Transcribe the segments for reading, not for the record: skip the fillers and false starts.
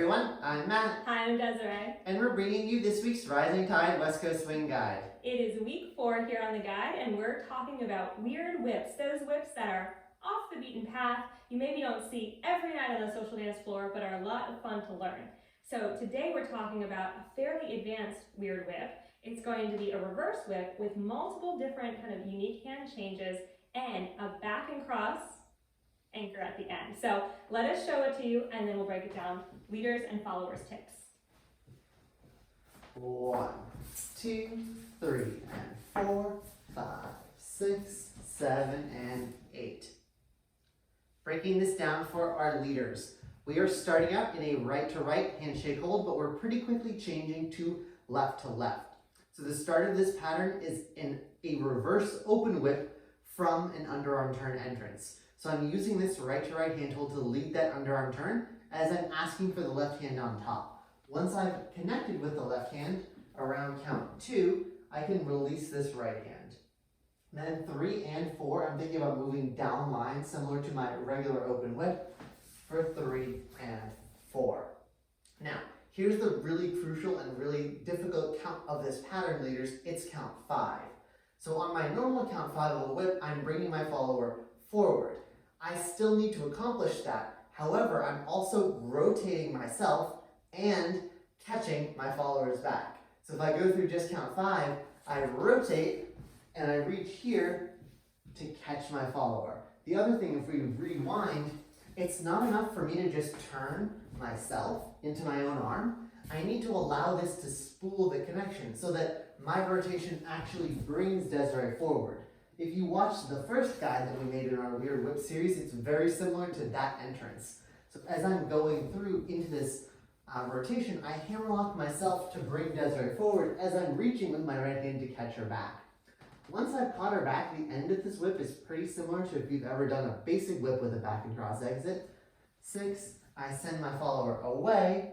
everyone, I'm Matt. Hi, I'm Desiree. And we're bringing you this week's Rising Tide West Coast Swing Guide. It is week 4 here on the guide, and we're talking about weird whips, those whips that are off the beaten path, you maybe don't see every night on the social dance floor, but are a lot of fun to learn. So today we're talking about a fairly advanced weird whip. It's going to be a reverse whip with multiple different kind of unique hand changes and a back and cross anchor at the end. So let us show it to you and then we'll break it down. Leaders and followers tips. 1, 2, 3, and 4, 5, 6, 7, and 8. Breaking this down for our leaders. We are starting out in a right to right handshake hold, but we're pretty quickly changing to left to left. So the start of this pattern is in a reverse open whip from an underarm turn entrance. So I'm using this right to right hand hold to lead that underarm turn as I'm asking for the left hand on top. Once I've connected with the left hand around count 2, I can release this right hand. Then 3 and 4, I'm thinking about moving down line similar to my regular open whip for 3 and 4. Now, here's the really crucial and really difficult count of this pattern, leaders. It's count 5. So on my normal count 5 of a whip, I'm bringing my follower forward. I still need to accomplish that. However, I'm also rotating myself and catching my followers back. So if I go through just count 5, I rotate and I reach here to catch my follower. The other thing, if we rewind, it's not enough for me to just turn myself into my own arm. I need to allow this to spool the connection so that my rotation actually brings Desiree forward. If you watch the first guide that we made in our Weird Whip series, it's very similar to that entrance. So as I'm going through into this rotation, I hammerlock myself to bring Desiree forward as I'm reaching with my right hand to catch her back. Once I've caught her back, the end of this whip is pretty similar to if you've ever done a basic whip with a back and cross exit. 6, I send my follower away,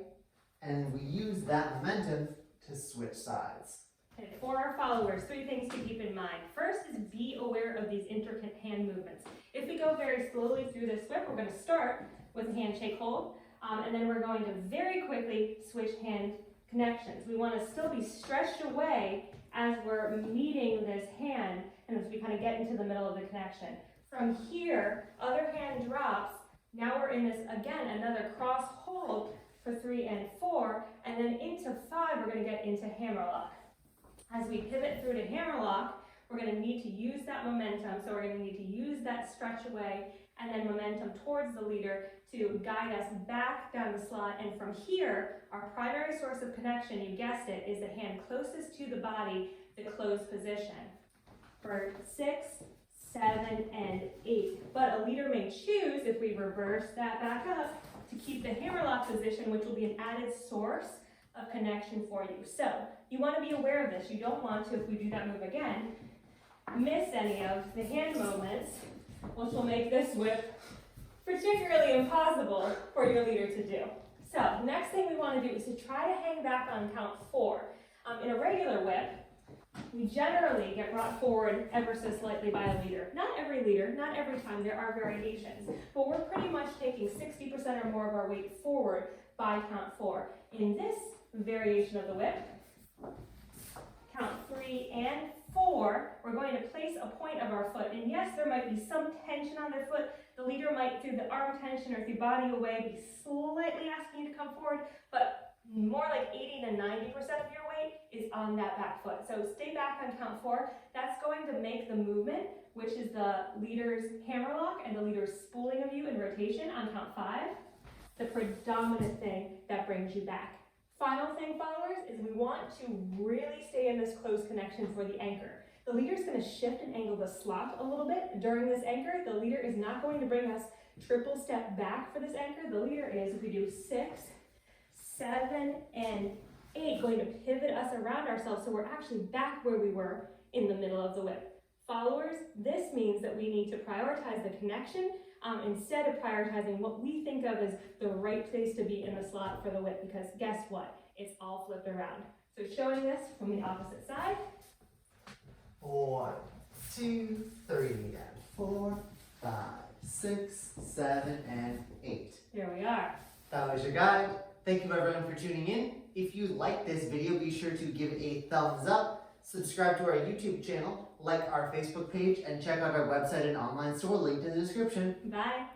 and we use that momentum to switch sides. Okay, for our followers, 3 things to keep in mind. First is be aware of these intricate hand movements. If we go very slowly through this whip, we're going to start with a handshake hold, and then we're going to very quickly switch hand connections. We want to still be stretched away as we're meeting this hand and as we kind of get into the middle of the connection. From here, other hand drops. Now we're in this, again, another cross hold for 3 and 4, and then into 5, we're going to get into hammerlock. As we pivot through to hammerlock, we're going to need to use that momentum, so we're going to need to use that stretch away and then momentum towards the leader to guide us back down the slot. And from here, our primary source of connection, you guessed it, is the hand closest to the body, the closed position. For 6, 7, and 8. But a leader may choose, if we reverse that back up, to keep the hammerlock position, which will be an added source of connection for you. So you want to be aware of this. You don't want to, if we do that move again, miss any of the hand moments, which will make this whip particularly impossible for your leader to do. So next thing we want to do is to try to hang back on count 4. In a regular whip, we generally get brought forward ever so slightly by a leader. Not every leader, not every time, there are variations, but we're pretty much taking 60% or more of our weight forward by count 4. In this variation of the whip, count 3 and 4, we're going to place a point of our foot. And yes, there might be some tension on their foot. The leader might, through the arm tension or through body away, be slightly asking you to come forward, but more like 80 to 90% of your weight is on that back foot. So stay back on count 4. That's going to make the movement, which is the leader's hammerlock and the leader's spooling of you in rotation on count 5, the predominant thing that brings you back. Final thing, followers, is we want to really stay in this close connection for the anchor. The leader is going to shift and angle the slot a little bit during this anchor. The leader is not going to bring us triple step back for this anchor. The leader is, if we do 6, 7, and 8, going to pivot us around ourselves so we're actually back where we were in the middle of the whip. Followers, this means that we need to prioritize the connection instead of prioritizing what we think of as the right place to be in the slot for the whip, because guess what? It's all flipped around. So showing this from the opposite side. 1, 2, 3, and 4, 5, 6, 7, and 8. Here we are. That was your guide. Thank you everyone for tuning in. If you like this video, be sure to give a thumbs up, subscribe to our YouTube channel, like our Facebook page, and check out our website and online store linked in the description. Bye.